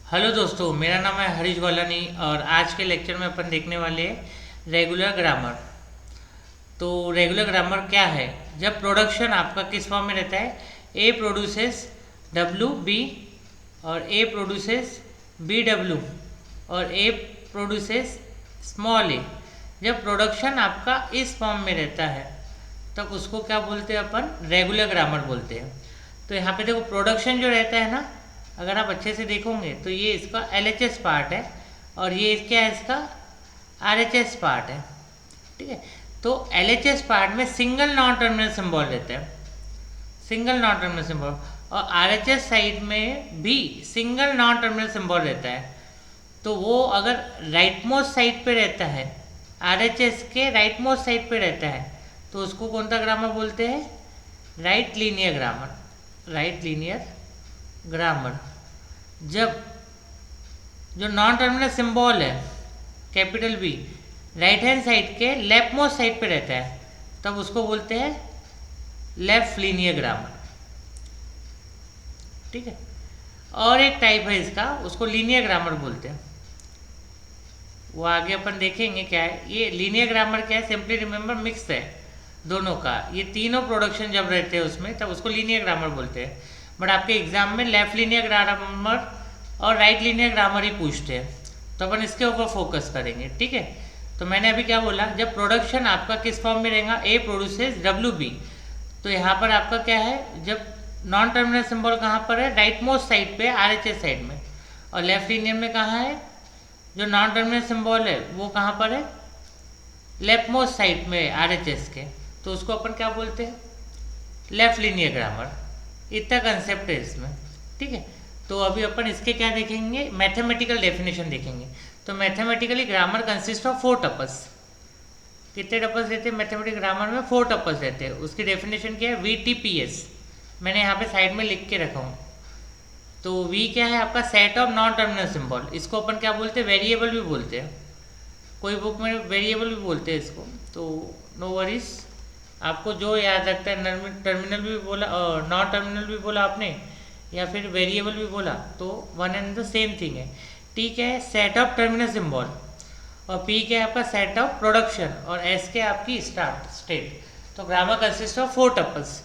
Hello दोस्तों, मेरा नाम है हरीश गोलानी और आज के लेक्चर में अपन देखने वाले हैं रेगुलर ग्रामर। तो रेगुलर ग्रामर क्या है? जब प्रोडक्शन आपका किस फॉर्म में रहता है, ए प्रोड्यूसेस डब्ल्यू बी और ए प्रोड्यूसेस बी डब्ल्यू और ए प्रोड्यूसेस स्मॉल ए। जब प्रोडक्शन आपका इस फॉर्म में रहता है तब उसको क्या बोलते हैं? अपन रेगुलर ग्रामर बोलते हैं। तो यहाँ पे देखो, प्रोडक्शन जो रहता है ना, अगर आप अच्छे से देखोगे तो ये इसका LHS पार्ट है और ये क्या है, इसका RHS पार्ट है। ठीक है, तो LHS पार्ट में सिंगल नॉन टर्मिनल सिंबल रहता है, सिंगल नॉन टर्मिनल सिंबल, और RHS साइड में भी सिंगल नॉन टर्मिनल सिंबल रहता है। तो वो अगर राइट मोस्ट साइड पे रहता है, RHS के राइट मोस्ट साइड पे रहता है, तो उसको कौन सा ग्रामर बोलते हैं? Right linear grammar. Right linear grammar. जब जो नॉन टर्मिनल सिंबल है capital B right hand side के लेफ्ट मोस्ट साइड पे रहता है, तब उसको बोलते हैं लेफ्ट लीनियर ग्रामर। ठीक है, और एक टाइप है इसका, उसको लीनियर ग्रामर बोलते हैं। वो आगे अपन देखेंगे क्या है। ये लीनियर ग्रामर क्या है? सिंपली रिमेंबर, मिक्स है दोनों का। ये तीनों प्रोडक्शन जब रहते हैं उसमें, तब उसको लीनियर ग्रामर बोलते हैं। बट आपके एग्जाम में लेफ्ट लीनियर ग्रामर और राइट लीनियर ग्रामर ही पूछते हैं, तो अपन इसके ऊपर फोकस करेंगे। ठीक है, तो मैंने अभी क्या बोला, जब प्रोडक्शन आपका किस फॉर्म में रहेगा, ए प्रोड्यूसेस डब्ल्यू बी, तो यहाँ पर आपका क्या है, जब नॉन टर्मिनल सिंबल कहाँ पर है? राइट मोस्ट साइड पे, RHS साइड में। और लेफ्ट लीनियर में कहाँ है? जो नॉन टर्मिनल सिंबल है वो कहाँ पर है? लेफ्ट मोस्ट साइड में, RHS के। तो उसको अपन क्या बोलते हैं? Left linear grammar. इतना कंसेप्ट है इसमें। ठीक है, तो अभी अपन इसके क्या देखेंगे? मैथमेटिकल डेफिनेशन देखेंगे। तो mathematically grammar consist of 4 tuples. कितने टपल्स रहते हैं मैथमेटिकल ग्रामर में? 4 टपल्स रहते हैं। उसकी डेफिनेशन क्या है? VTPS। मैंने यहाँ पे साइड में लिख के रखा हूँ। तो V क्या है आपका? Set of non terminal symbol. इसको अपन क्या बोलते हैं? वेरिएबल भी बोलते हैं, कोई बुक में वेरिएबल भी बोलते हैं इसको। तो नो वरीज, आपको जो याद रखता है, टर्मिनल भी बोला और नॉन टर्मिनल भी बोला आपने, या फिर वेरिएबल भी बोला, तो one and the same thing है। टी क्या है? Set of terminal symbol. और पी क्या है आपका? Set of production. और एस के आपकी स्टार्ट स्टेट। तो ग्रामर कंसिस्ट ऑफ 4 टपल्स।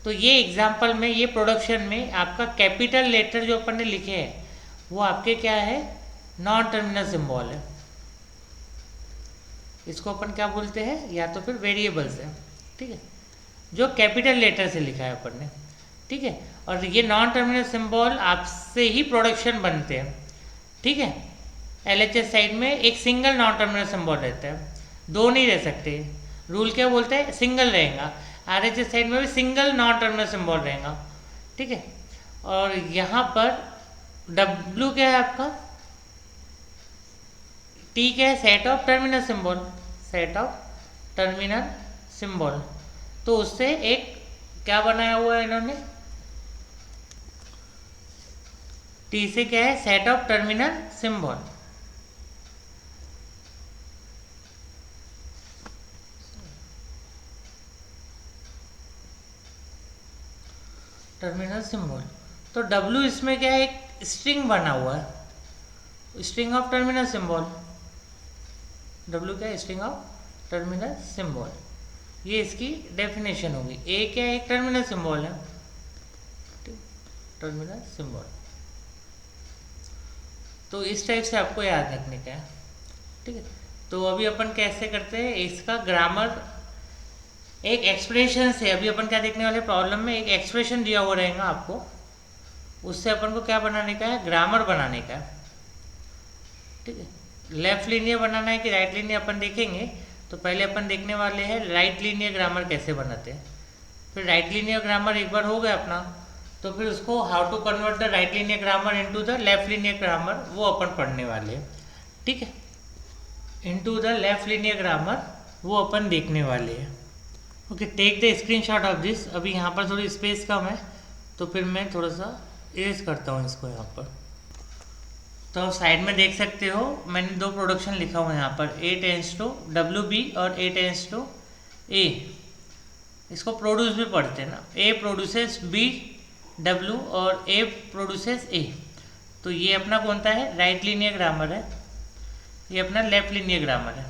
तो ये एग्जाम्पल में, ये प्रोडक्शन में आपका कैपिटल लेटर जो अपन ने लिखे हैं वो आपके क्या है? नॉन टर्मिनल सिंबल है। इसको अपन क्या बोलते हैं? या तो फिर वेरिएबल्स है। ठीक है, जो कैपिटल लेटर से लिखा है अपन ने। ठीक है, और ये नॉन टर्मिनल सिंबल आपसे ही प्रोडक्शन बनते हैं। ठीक है, LHS साइड में एक सिंगल नॉन टर्मिनल सिंबल रहता है, दो नहीं रह सकते। रूल क्या बोलते हैं? सिंगल रहेगा। RHS साइड में भी सिंगल नॉन टर्मिनल सिंबल रहेगा। ठीक है, और यहाँ पर W क्या है आपका? T क्या है? Set of terminal symbol. Set of terminal symbol. तो उससे एक क्या बनाया हुआ है इन्होंने? T से क्या है? Set of terminal symbol. Terminal symbol. तो W इसमें क्या है? एक स्ट्रिंग बना हुआ है, string of terminal symbol. W क्या है? String of terminal symbol. ये इसकी डेफिनेशन होगी। ए क्या है? एक टर्मिनल सिंबल है, टर्मिनल सिंबल। तो इस टाइप से आपको याद रखने का है। ठीक है, तो अभी अपन कैसे करते हैं इसका ग्रामर? एक एक्सप्रेशन से अभी अपन क्या देखने वाले प्रॉब्लम में, एक एक्सप्रेशन दिया हुआ रहेगा आपको, उससे अपन को क्या बनाने का है? ग्रामर बनाने का है। ठीक है, लेफ्ट लीनियर बनाना है कि राइट लीनियर अपन देखेंगे। तो पहले अपन देखने वाले हैं राइट लीनियर ग्रामर कैसे बनाते हैं। फिर राइट लीनियर ग्रामर एक बार हो गया अपना, तो फिर उसको how to convert the right linear grammar into the left linear grammar, वो अपन पढ़ने वाले हैं। ठीक है, into the left linear grammar वो अपन देखने वाले हैं। Okay, take the screenshot of this. अभी यहाँ पर थोड़ी स्पेस कम है, तो फिर मैं थोड़ा सा इरेज करता हूँ इसको यहाँ पर। तो आप साइड में देख सकते हो, मैंने 2 प्रोडक्शन लिखा हुआ है यहाँ पर, A टेंस टू WB और A टेंस टू A। इसको प्रोड्यूस भी पढ़ते हैं ना, A प्रोड्यूसेस B W और A प्रोड्यूसेस A। तो ये अपना कौन सा है, राइट लीनियर ग्रामर है, ये अपना लेफ्ट लीनियर ग्रामर है।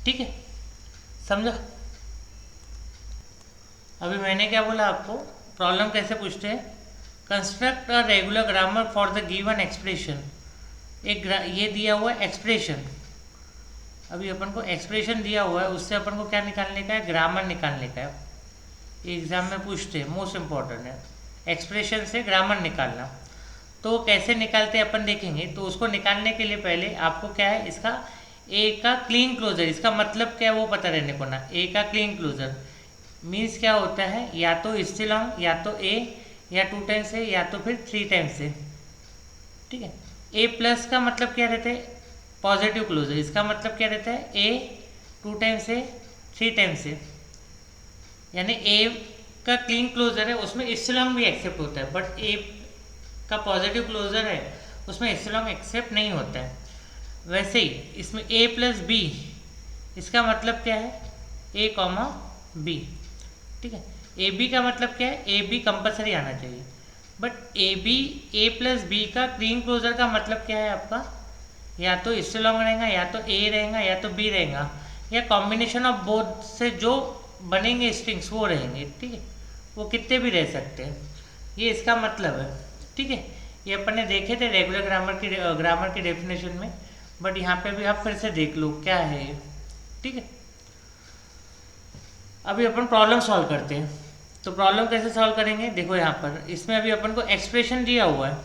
ठीक है, समझो। अभी मैंने क्या बोला आपको, प्रॉब्लम कैसे पूछते हैं, construct a regular grammar for the given expression. ये दिया हुआ है एक्सप्रेशन, अभी अपन को एक्सप्रेशन दिया हुआ है, उससे अपन को क्या निकालने का है, ग्रामर निकालने का है। एग्जाम में पूछते हैं, मोस्ट इम्पॉर्टेंट है, एक्सप्रेशन से ग्रामर निकालना। तो वो कैसे निकालते हैं अपन देखेंगे। तो उसको निकालने के लिए पहले आपको क्या है, इसका ए का क्लीन क्लोजर, इसका मतलब क्या है वो पता रहने को ना। ए का क्लीन क्लोजर मीन्स क्या होता है, या तो स्टिलॉन्ग, या तो ए, या 2 टाइम्स ए, या तो फिर 3 टाइम्स ए। ठीक है, ए प्लस का मतलब क्या रहता है, पॉजिटिव क्लोजर, इसका मतलब क्या रहता है, ए 2 टाइम्स ए 3 टाइम्स ए, यानी ए का क्लीन क्लोजर है उसमें स्टिलॉन्ग भी एक्सेप्ट होता है, बट ए का पॉजिटिव क्लोजर है उसमें स्टिलॉन्ग एक्सेप्ट नहीं होता है। वैसे ही इसमें ए प्लस बी, इसका मतलब क्या है, ए कॉमा बी। ठीक है, ए बी का मतलब क्या है, ए बी कंपलसरी आना चाहिए, but A B, A plus B का क्लीन क्लोजर का मतलब क्या है आपका, या तो स्टिलॉन्ग रहेगा, या तो ए रहेगा, या तो बी रहेगा, या कॉम्बिनेशन ऑफ बोथ से जो बनेंगे स्ट्रिंग्स वो रहेंगे। ठीक है, वो कितने भी रह सकते हैं, ये इसका मतलब है। ठीक है, ये अपन ने देखे थे रेगुलर ग्रामर की डेफिनेशन में, बट यहाँ पे भी आप फिर से देख लो क्या है ये। ठीक है, अभी अपन प्रॉब्लम सॉल्व करते हैं। तो प्रॉब्लम कैसे सॉल्व करेंगे, देखो यहाँ पर इसमें अभी अपन को एक्सप्रेशन दिया हुआ है,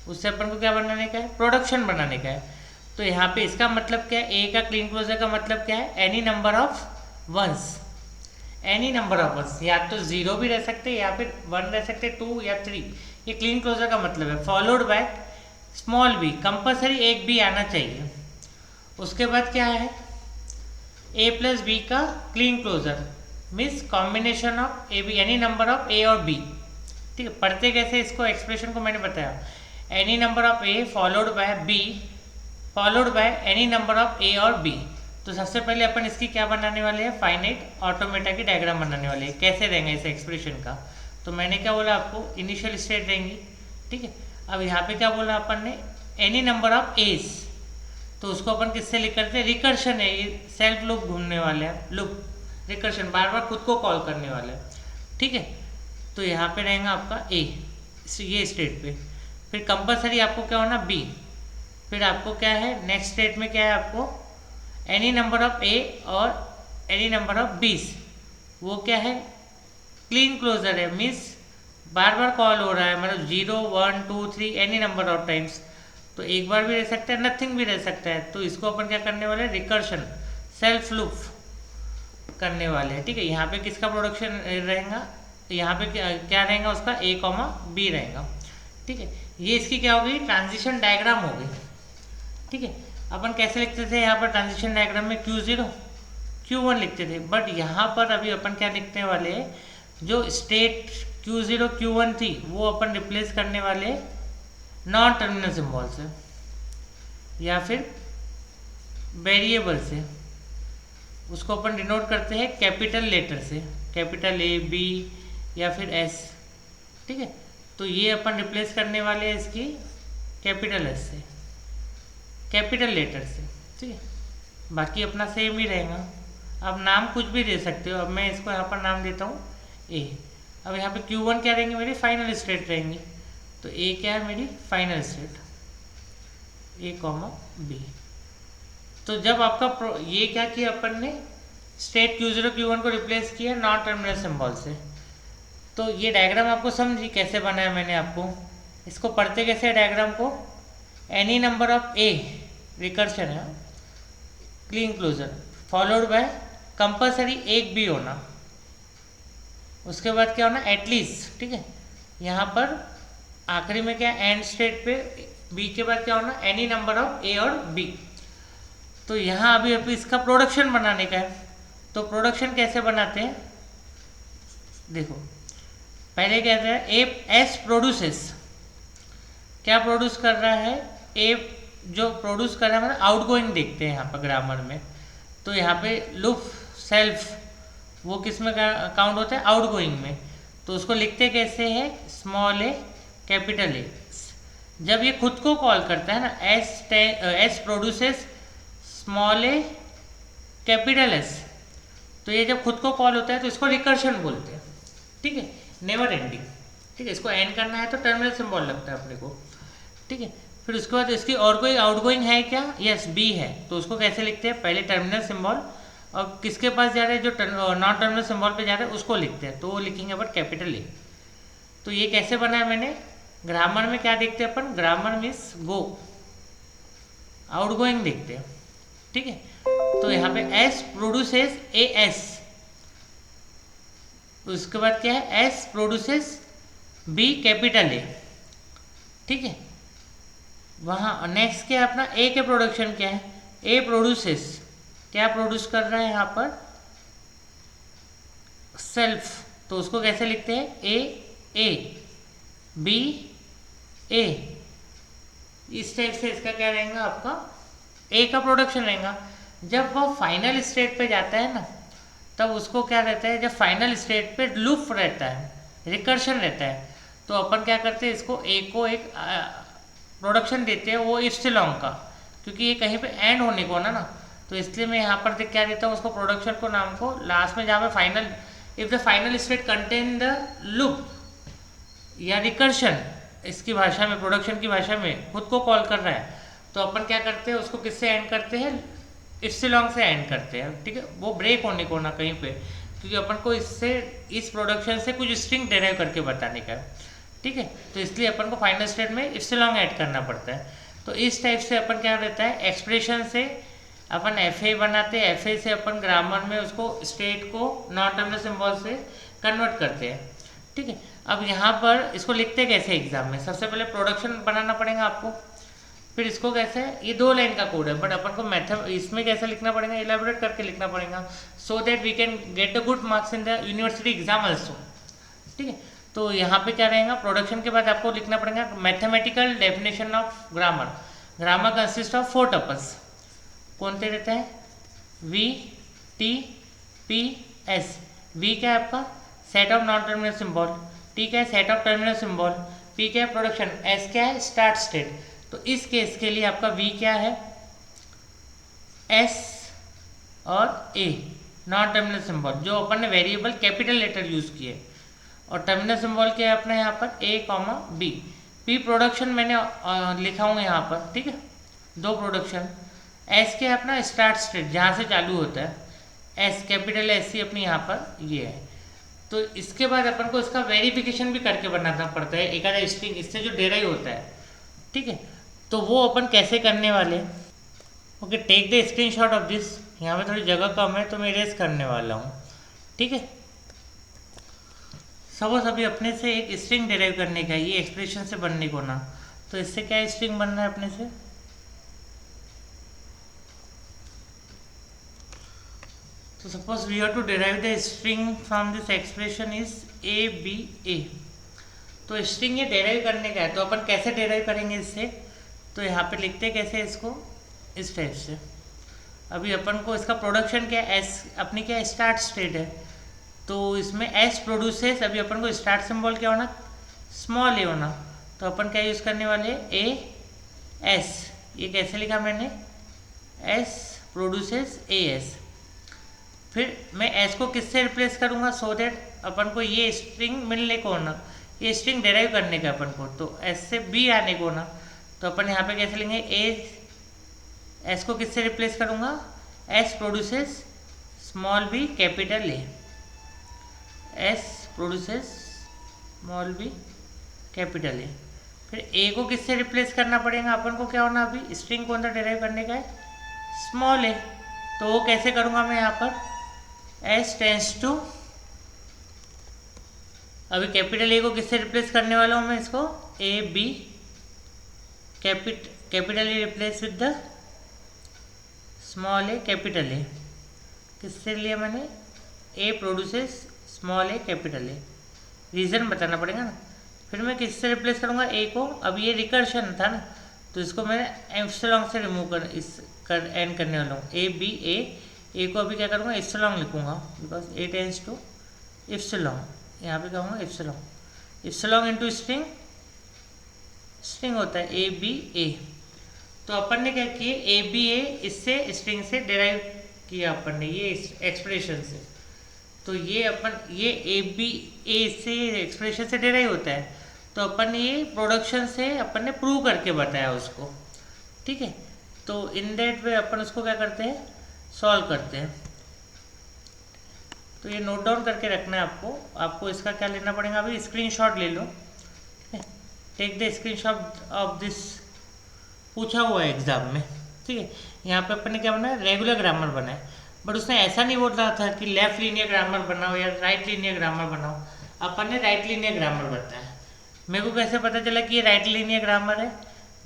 उससे अपन को क्या बनाने का है, प्रोडक्शन बनाने का है। तो यहाँ पे इसका मतलब क्या है, ए का क्लीन क्लोजर का मतलब क्या है, any number of ones, any number of ones, या तो 0 भी रह सकते हैं, या फिर 1 रह सकते, 2 या 3, ये क्लीन क्लोजर का मतलब है। Followed by small b, compulsory एक बी आना चाहिए। उसके बाद क्या है, ए प्लस बी का Kleene closure means combination of a b, any number of a और बी। ठीक है, पढ़ते कैसे इसको, एक्सप्रेशन को मैंने बताया, any number of a followed by b followed by any number of a और बी। तो सबसे पहले अपन इसकी क्या बनाने वाले हैं, फाइनाइट ऑटोमेटा की डायग्राम बनाने वाले हैं। कैसे रहेंगे इस एक्सप्रेशन का, तो मैंने क्या बोला आपको, इनिशियल स्टेट रहेंगी। ठीक है, अब यहाँ पे क्या बोला अपन ने, एनी नंबर ऑफ एज, तो उसको अपन किससे लिख करते हैं, रिकर्शन है, ये सेल्फ लूप घूमने वाले हैं, लूप रिकर्शन, बार बार खुद को कॉल करने वाला है। ठीक है, तो यहाँ पे रहेगा आपका ए, ये स्टेट पे, फिर कंपलसरी आपको क्या होना बी, फिर आपको क्या है नेक्स्ट स्टेट में क्या है आपको, एनी नंबर ऑफ ए और एनी नंबर ऑफ बीस, वो क्या है क्लीन क्लोजर है, मीन्स बार बार कॉल हो रहा है, मतलब 0 1 2 3 एनी नंबर ऑफ टाइम्स, तो एक बार भी रह सकता है, नथिंग भी रह सकता है। तो इसको अपन क्या करने वाले हैं, रिकर्शन सेल्फ लूप करने वाले हैं। ठीक है, यहाँ पे किसका प्रोडक्शन रहेगा, यहाँ पे क्या रहेगा उसका, ए कॉमा बी रहेगा। ठीक है, ये इसकी क्या होगी, ट्रांजिशन डायग्राम होगी। ठीक है, अपन कैसे लिखते थे यहाँ पर ट्रांजिशन डायग्राम में, Q0 Q1 लिखते थे, बट यहाँ पर अभी अपन क्या लिखने वाले हैं, जो स्टेट Q0 Q1 थी वो अपन रिप्लेस करने वाले नॉन टर्मिनल सिंबल से या फिर वेरिएबल से, उसको अपन डिनोट करते हैं कैपिटल लेटर से, कैपिटल ए बी या फिर एस। ठीक है, तो ये अपन रिप्लेस करने वाले हैं इसकी कैपिटल एस से, कैपिटल लेटर से। ठीक है, बाकी अपना सेम ही रहेगा। अब नाम कुछ भी दे सकते हो, अब मैं इसको यहाँ पर नाम देता हूँ ए। अब यहाँ पे Q1 क्या रहेंगे, मेरी फाइनल स्टेट रहेंगी, तो ए क्या है मेरी फाइनल स्टेट, ए कॉमा बी। तो जब आपका ये क्या किया अपन ने, स्टेट Q0 Q1 को रिप्लेस किया नॉन टर्मिनल सिंबल से। तो ये डायग्राम आपको समझी कैसे बनाया मैंने आपको, इसको पढ़ते कैसे है डायग्राम को, any number of a recursion है, Kleene closure, followed by compulsory एक भी होना, उसके बाद क्या होना एटलीस्ट। ठीक है, यहाँ पर आखिरी में क्या एंड स्टेट पे बी के बाद क्या होना, एनी नंबर ऑफ ए और बी। तो यहाँ अभी इसका प्रोडक्शन बनाने का है, तो प्रोडक्शन कैसे बनाते हैं, देखो पहले कहते हैं ए एस प्रोड्यूसेस, क्या प्रोड्यूस कर रहा है, ए जो प्रोड्यूस कर रहा है मतलब आउटगोइंग देखते हैं यहाँ पर ग्रामर में। तो यहाँ पे लूप सेल्फ वो किस में काउंट होता है, आउटगोइंग में। तो उसको लिखते कैसे है, स्मॉल ए कैपिटल ए, जब ये खुद को कॉल करता है ना, S produces small A capital S, तो ये जब खुद को कॉल होता है तो इसको रिकर्शन बोलते हैं, ठीक है, नेवर एंडिंग, ठीक है। इसको एंड करना है तो टर्मिनल सिंबल लगता है अपने को, ठीक है। फिर उसके बाद इसकी और कोई आउटगोइंग है क्या, यस बी है, तो उसको कैसे लिखते हैं, पहले टर्मिनल सिंबल और किसके पास जा रहे हैं, जो नॉन टर्मिनल सिंबल पे जा रहे हैं उसको लिखते हैं, तो वो लिखेंगे अपन कैपिटल ए। तो ये कैसे बनाया मैंने, ग्रामर में क्या देखते हैं अपन, ग्रामर मीन्स गो, आउटगोइंग देखते हैं, ठीक है। तो यहाँ पे एस प्रोड्यूसेस ए एस, उसके बाद क्या है, S produces B capital A, ठीक है। वहाँ नेक्स्ट क्या है अपना, ए के प्रोडक्शन क्या है, ए प्रोड्यूसेस, क्या प्रोड्यूस कर रहा है यहाँ पर, सेल्फ, तो उसको कैसे लिखते हैं, ए बी ए, इस टाइप से इसका क्या रहेगा आपका, ए का प्रोडक्शन रहेगा। जब वो फाइनल स्टेट पे जाता है ना, तब उसको क्या रहता है, जब फाइनल स्टेट पे लूप रहता है, रिकर्शन रहता है, तो अपन क्या करते हैं, इसको ए को एक प्रोडक्शन देते हैं वो इप्सिलॉन का, क्योंकि ये कहीं पे एंड होने को ना, तो इसलिए मैं यहाँ पर क्या देता हूँ उसको, प्रोडक्शन को नाम को लास्ट में, जहाँ पे final, if the final state contain the loop या रिकर्शन, इसकी भाषा में, प्रोडक्शन की भाषा में खुद को कॉल कर रहा है, तो अपन क्या करते हैं उसको किससे एंड करते हैं, इप्सिलॉन से एंड करते हैं, ठीक है। वो ब्रेक होने को ना कहीं पे, क्योंकि अपन को इससे, इस प्रोडक्शन से कुछ स्ट्रिंग डेराइव करके बताने का है, ठीक है। तो इसलिए अपन को फाइनल स्टेट में इप्सिलॉन ऐड करना पड़ता है। तो इस टाइप से अपन क्या रहता है, एक्सप्रेशन से अपन एफ ए बनाते हैं, एफ ए से अपन ग्रामर में उसको स्टेट को नॉन टर्मिनल सिंबल से कन्वर्ट करते हैं, ठीक है। अब यहाँ पर इसको लिखते कैसे एग्जाम में, सबसे पहले प्रोडक्शन बनाना पड़ेगा आपको, फिर इसको कैसे, ये 2 लाइन का कोड है, बट अपन को मेथड इसमें कैसे लिखना पड़ेगा, इलेबोरेट करके लिखना पड़ेगा, so that we can get the good marks in the university exam also, ठीक है। तो यहाँ पे क्या रहेगा, प्रोडक्शन के बाद आपको लिखना पड़ेगा mathematical definition of grammar. Grammar consist of 4 tuples, कौन से रहते हैं, V T P S. V क्या है आपका, set of non terminal symbol, T क्या है, set of terminal symbol, P क्या है, प्रोडक्शन, एस क्या है, स्टार्ट स्टेट। तो इस केस के लिए आपका वी क्या है, एस और ए, नॉन टर्मिनल सिंबल, जो अपन ने वेरिएबल कैपिटल लेटर यूज किए, और टर्मिनल सिंबल क्या है अपना यहाँ पर, ए कॉमा बी। पी प्रोडक्शन मैंने लिखा हूँ यहाँ पर, ठीक है, 2 प्रोडक्शन। एस क्या है अपना, स्टार्ट स्टेट, जहाँ से चालू होता है, एस कैपिटल एस सी अपनी यहाँ पर ये है। तो इसके बाद अपन को इसका वेरिफिकेशन भी करके बनाना पड़ता है, एक आधा स्ट्रिंग इससे जो डेराइव होता है, ठीक है। तो वो अपन कैसे करने वाले, okay, take the screenshot of this. यहाँ पे थोड़ी जगह कम है तो मैं इरेज करने वाला हूँ, ठीक है। सपोज अभी अपने से एक स्ट्रिंग डेराइव करने का, ये एक्सप्रेशन से बनने को ना, तो इससे क्या स्ट्रिंग बनना है अपने से, तो suppose we have to derive the string from this expression is a B a. तो स्ट्रिंग ये डेराइव करने का है, तो अपन कैसे डेराइव करेंगे इससे, तो यहाँ पे लिखते कैसे इसको, इस टाइप से। अभी अपन को इसका प्रोडक्शन क्या है, एस अपनी क्या स्टार्ट स्टेट है, तो इसमें एस प्रोड्यूसेस, अभी अपन को स्टार्ट सिंबल क्या होना, स्मॉल ए होना, तो अपन क्या यूज़ करने वाले, ए एस। ये कैसे लिखा मैंने, एस प्रोड्यूसेस ए एस। फिर मैं एस को किससे रिप्लेस करूँगा, सो दैट अपन को ये स्ट्रिंग मिलने को होना, ये स्ट्रिंग डेराइव करने का अपन को, तो एस से बी आने को ना, तो अपन यहाँ पे कैसे लेंगे, ए एस को किससे रिप्लेस करूँगा, S produces small B capital A, S produces small B capital A. फिर ए को किससे रिप्लेस करना पड़ेगा अपन को, क्या होना, अभी स्ट्रिंग कौन सा डेराइव करने का है, स्मॉल ए, तो वो कैसे करूँगा मैं यहाँ पर, एस टेंस टू, अभी कैपिटल ए को किससे रिप्लेस करने वाला हूँ मैं इसको, A B capital A replace with the small A capital A. किससे लिया मैंने, A produces small A capital A, reason बताना पड़ेगा ना। फिर मैं किससे रिप्लेस करूँगा, ए को, अब ये रिकर्शन था ना, तो इसको मैं एप्सिलॉन से रिमूव कर एंड करने वाला हूँ, ए बी ए को अभी क्या करूँगा, एप्सिलॉन लिखूँगा, because A tends to epsilon, यहाँ पे कहूँगा epsilon, epsilon into string string होता है ए बी ए। तो अपन ने क्या किया, ए बी ए इससे स्ट्रिंग से डिराइव किया अपन ने ये एक्सप्रेशन से। तो ये अपन ये ए बी ए से एक्सप्रेशन से डिराइव होता है, तो अपन ने ये प्रोडक्शन से अपन ने प्रूव करके बताया उसको, ठीक है। तो इन दैट वे अपन उसको क्या करते हैं, सॉल्व करते हैं। तो ये नोट डाउन करके रखना है आपको इसका क्या लेना पड़ेगा, अभी स्क्रीनशॉट ले लो, take the screenshot of this, पूछा हुआ है एग्जाम में, ठीक है। यहाँ पे अपन ने क्या बनाया, रेगुलर ग्रामर बनाया, बट उसने ऐसा नहीं बोल रहा था कि लेफ्ट लीनियर ग्रामर बनाओ या राइट लीनियर ग्रामर बनाओ, अपन ने राइट लीनियर ग्रामर बताया। मेरे को कैसे पता चला कि ये राइट लीनियर ग्रामर है,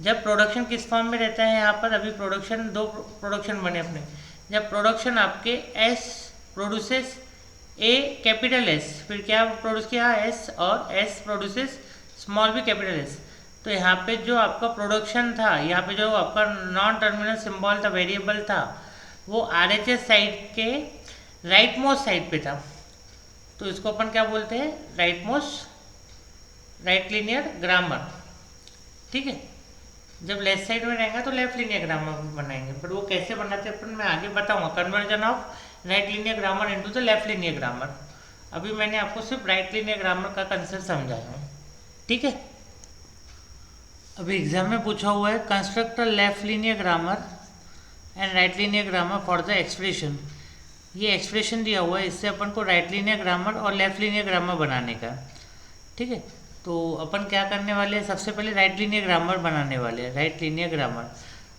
जब प्रोडक्शन किस फॉर्म में रहता है, यहाँ पर अभी प्रोडक्शन दो प्रोडक्शन बने अपने, जब प्रोडक्शन आपके S produces A capital S, फिर क्या प्रोड्यूस किया एस, और S produces small B capital S. तो यहाँ पे जो आपका प्रोडक्शन था, यहाँ पे जो आपका नॉन टर्मिनल सिंबल था, वेरिएबल था, वो आरएचएस साइड के राइट मोस्ट साइड पे था, तो इसको अपन क्या बोलते हैं, राइट लीनियर ग्रामर, ठीक है। जब लेफ्ट साइड में रहेगा तो लेफ्ट लीनियर ग्रामर बनाएंगे, बट वो कैसे बनाते हैं अपन मैं आगे बताऊंगा, conversion of right linear grammar into the left linear grammar. अभी मैंने आपको सिर्फ राइट लीनियर ग्रामर का कंसेप्ट समझाया हूँ, ठीक है। अभी एग्जाम में पूछा हुआ है construct a left linear grammar and right linear grammar for the expression. ये एक्सप्रेशन दिया हुआ है, इससे अपन को राइट लीनियर ग्रामर और लेफ्ट लीनियर ग्रामर बनाने का, ठीक है। तो अपन क्या करने वाले हैं, सबसे पहले राइट लीनियर ग्रामर बनाने वाले हैं, राइट लीनियर ग्रामर।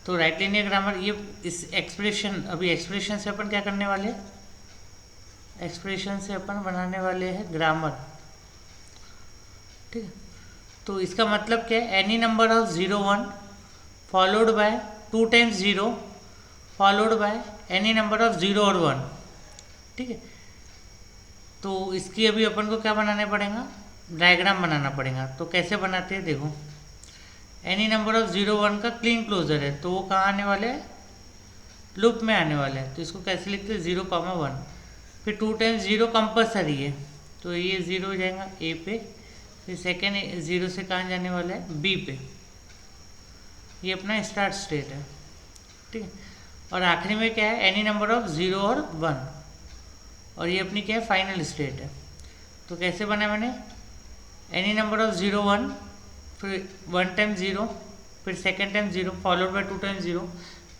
तो राइट लीनियर ग्रामर ये इस एक्सप्रेशन, अभी एक्सप्रेशन से अपन क्या करने वाले हैं, एक्सप्रेशन से अपन बनाने वाले हैं ग्रामर, ठीक है। तो इसका मतलब क्या है, any number of 0 1 followed by 2 times 0 followed by any number of 0 और 1, ठीक है। तो इसकी अभी अपन को क्या बनाना पड़ेगा, डायग्राम बनाना पड़ेगा। तो कैसे बनाते हैं देखो, एनी नंबर ऑफ 0 1 का क्लीन क्लोजर है, तो वो कहाँ आने वाले हैं, लूप में आने वाले हैं। तो इसको कैसे लिखते हैं, 0 1, फिर 2 टाइम्स 0 कंपल्सरी है, तो ये 0 हो जाएगा ए पे, फिर सेकेंड 0 से कहाँ जाने वाला है, बी पे। ये अपना स्टार्ट स्टेट है, ठीक है। और आखिरी में क्या है, एनी नंबर ऑफ 0 और 1, और ये अपनी क्या है, फाइनल स्टेट है। तो कैसे बना मैंने, एनी नंबर ऑफ 0 1, फिर 1 टाइम 0, फिर second time 0 followed by 2 time 0,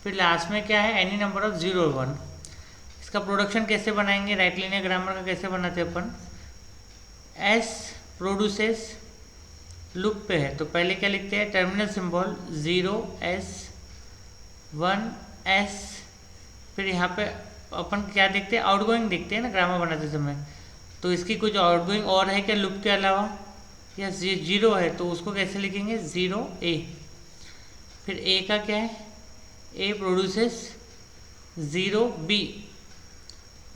फिर लास्ट में क्या है, एनी नंबर ऑफ 0 और 1। इसका प्रोडक्शन कैसे बनाएंगे, राइट लीनियर ग्रामर का कैसे बनाते हैं अपन, एस प्रोड्यूसेस लूप पे है, तो पहले क्या लिखते हैं, टर्मिनल सिंबल 0 S 1 S, फिर यहाँ पे अपन क्या देखते हैं, आउटगोइंग देखते हैं ना ग्रामर बनाते समय। तो इसकी कुछ आउटगोइंग और है क्या लूप के अलावा, या 0 है, तो उसको कैसे लिखेंगे, 0 A। फिर A का क्या है, A प्रोड्यूसेस 0 B,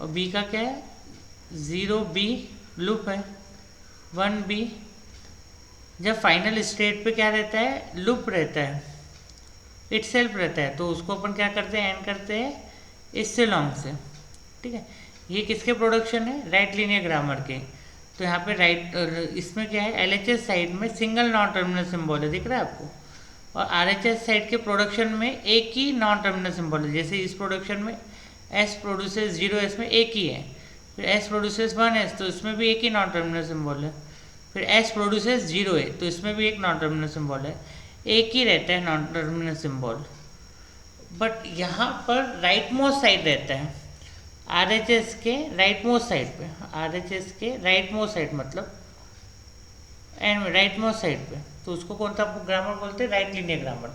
और B का क्या है, 0 B लूप है 1 B। जब फाइनल स्टेट पे क्या रहता है, लूप रहता है, इटसेल्फ रहता है, तो उसको अपन क्या करते हैं, एंड करते हैं इससे लॉन्ग से, ठीक है। ये किसके प्रोडक्शन है, राइट लीनियर ग्रामर के। तो यहाँ पे राइट, इसमें क्या है, एलएचएस साइड में सिंगल नॉन टर्मिनल सिंबल है, दिख रहा है आपको, और आरएचएस साइड के प्रोडक्शन में एक ही नॉन टर्मिनल सिंबल है। जैसे इस प्रोडक्शन में एस प्रोड्यूसेस 0 S में एक ही है, फिर एस प्रोड्यूसेस 1 S, तो इसमें भी एक ही नॉन टर्मिनल सिंबल है, फिर एस प्रोड्यूसेस 0 है, तो इसमें भी एक नॉन टर्मिनल सिंबल है, एक ही रहता है नॉन टर्मिनल सिंबल। बट यहाँ पर राइट मोस्ट साइड रहता है, आरएचएस के राइट मोस्ट साइड पे, आरएचएस के राइट मोस्ट साइड मतलब एंड राइट मोस्ट साइड पे, तो उसको कौन सा ग्रामर बोलते हैं, राइट लीनियर ग्रामर।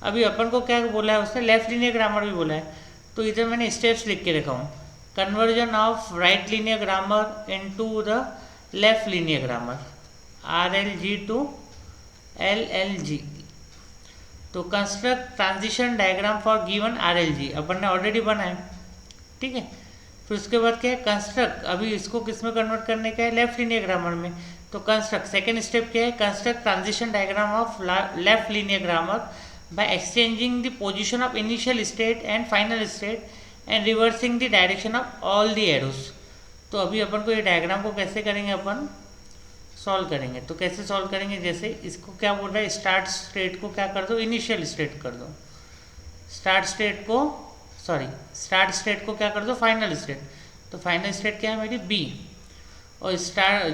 अभी अपन को क्या बोला है उसने, लेफ्ट लीनियर ग्रामर भी बोला है। तो इधर मैंने स्टेप्स लिख के रखा हूँ, conversion of right linear grammar into the left linear grammar, RLG to LLG। तो construct transition diagram for given RLG अपन ने ऑलरेडी बनाया, ठीक है। फिर उसके बाद क्या है, कंस्ट्रक्ट, अभी इसको किस में कन्वर्ट करने का है, लेफ्ट लीनियर ग्रामर में। तो कंस्ट्रक्ट, सेकेंड स्टेप क्या है, construct transition diagram of left linear grammar bye exchanging the position of initial state and final state and reversing the direction of all the arrows. तो अभी अपन को ये diagram को कैसे करेंगे अपन, सॉल्व करेंगे। तो कैसे सॉल्व करेंगे, जैसे इसको क्या बोल रहा है, स्टार्ट स्टेट को क्या कर दो, इनिशियल स्टेट कर दो। स्टार्ट स्टेट को क्या कर दो, फाइनल स्टेट। तो फाइनल स्टेट क्या है मेरी, बी। और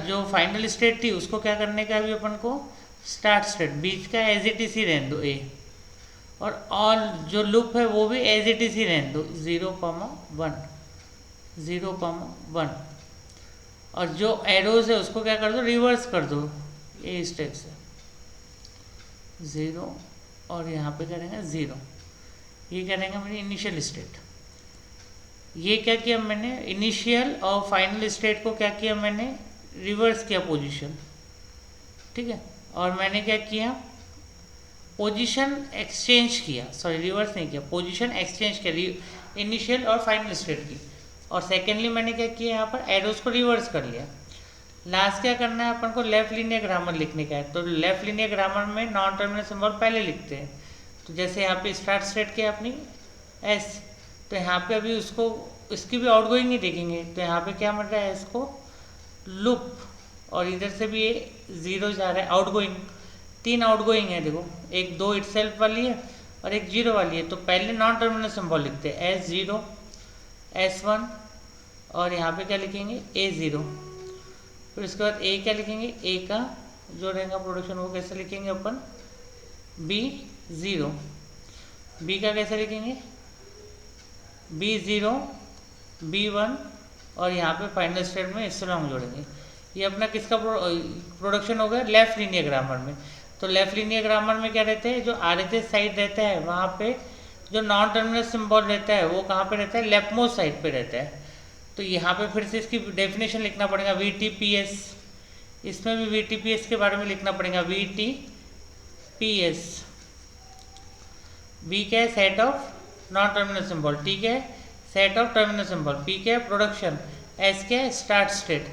जो फाइनल स्टेट थी उसको क्या करने का, अभी अपन को स्टार्ट स्टेट, बीच का एज इट इज ही रहने दो ए। और ऑल जो लूप है वो भी एज इट इज ही रहने दो, 0,1 0,1। और जो एरोज है उसको क्या कर दो, रिवर्स कर दो ए स्टेप से, 0 और यहाँ पे करेंगे 0। ये करेंगे मेरी इनिशियल स्टेट। ये क्या किया मैंने, इनिशियल और फाइनल स्टेट को क्या किया मैंने, रिवर्स किया पोजीशन, ठीक है। और मैंने क्या किया, पोजीशन एक्सचेंज किया, सॉरी रिवर्स नहीं किया, पोजीशन एक्सचेंज किया इनिशियल और फाइनल स्टेट की। और सेकेंडली मैंने क्या किया, यहाँ पर एरोज को रिवर्स कर लिया। लास्ट क्या करना है अपन को, लेफ्ट लीनियर ग्रामर लिखने का है। तो लेफ्ट लीनियर ग्रामर में नॉन टर्मिनल सिंबल पहले लिखते हैं। तो जैसे यहाँ पे स्टार्ट स्टेट किया अपनी एस, तो यहाँ पे अभी उसको इसकी भी आउटगोइंग ही देखेंगे। तो यहाँ पे क्या मिल रहा है इसको, लूप, और इधर से भी ये 0 जा रहा है, आउटगोइंग। 3 आउटगोइंग है देखो, एक 2 इटसेल्फ वाली है और एक 0 वाली है। तो पहले नॉन टर्मिनल सिंबल लिखते हैं, S0 S1, और यहाँ पे क्या लिखेंगे, A0। फिर उसके बाद A क्या लिखेंगे, A का जो रहेगा प्रोडक्शन वो कैसे लिखेंगे अपन, B0। B का कैसे लिखेंगे, B0 B1, और यहाँ पे फाइनल स्टेट में इससे लॉन्ग जोड़ेंगे। ये अपना किसका प्रोडक्शन हो गया, लेफ्ट लीनियर ग्रामर में। तो लेफ्ट लीनियर ग्रामर में क्या रहते हैं, जो RHS साइड रहता है वहाँ पे जो नॉन टर्मिनल सिंबल रहता है वो कहाँ पे रहता है, लेफ्ट मोस्ट साइड पे रहता है। तो यहाँ पे फिर से इसकी डेफिनेशन लिखना पड़ेगा, VTPS। इसमें भी VTPS के बारे में लिखना पड़ेगा, VTPS। V क्या है, set of non terminal symbol, T क्या है, set of terminal symbol, P क्या है, प्रोडक्शन, S क्या है, स्टार्ट स्टेट।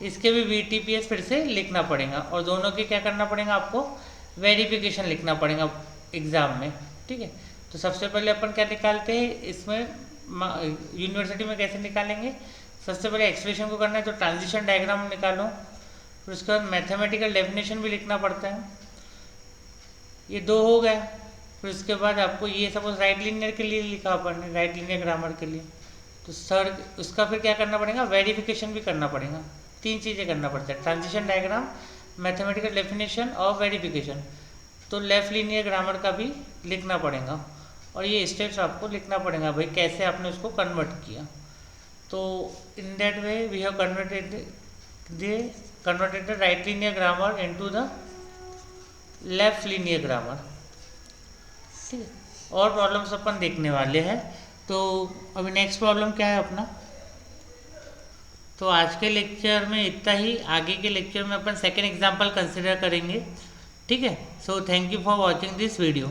इसके भी VTPS फिर से लिखना पड़ेगा। और दोनों के क्या करना पड़ेगा, आपको वेरिफिकेशन लिखना पड़ेगा एग्जाम में, ठीक है। तो सबसे पहले अपन क्या निकालते हैं इसमें, यूनिवर्सिटी में कैसे निकालेंगे, सबसे पहले एक्सप्रेशन को करना है तो ट्रांजिशन डायग्राम निकालो। फिर उसके बाद मैथमेटिकल डेफिनेशन भी लिखना पड़ता है, ये 2 हो गया। फिर उसके बाद आपको ये सपोज राइट लीनियर के लिए लिखा अपन ने, राइट लीनियर ग्रामर के लिए, तो सर उसका फिर क्या करना पड़ेगा, वेरिफिकेशन भी करना पड़ेगा। 3 चीज़ें करना पड़ता है, ट्रांजिशन डायग्राम, मैथमेटिकल डेफिनेशन और वेरिफिकेशन। तो लेफ्ट लीनियर ग्रामर का भी लिखना पड़ेगा और ये स्टेप्स आपको लिखना पड़ेगा भाई, कैसे आपने उसको कन्वर्ट किया। तो in that way we have converted the right linear grammar into the left linear grammar, ठीक है। और प्रॉब्लम्स अपन देखने वाले हैं। तो अभी नेक्स्ट प्रॉब्लम क्या है अपना, तो आज के लेक्चर में इतना ही। आगे के लेक्चर में अपन सेकेंड एग्जाम्पल कंसिडर करेंगे, ठीक है। So thank you for watching this video.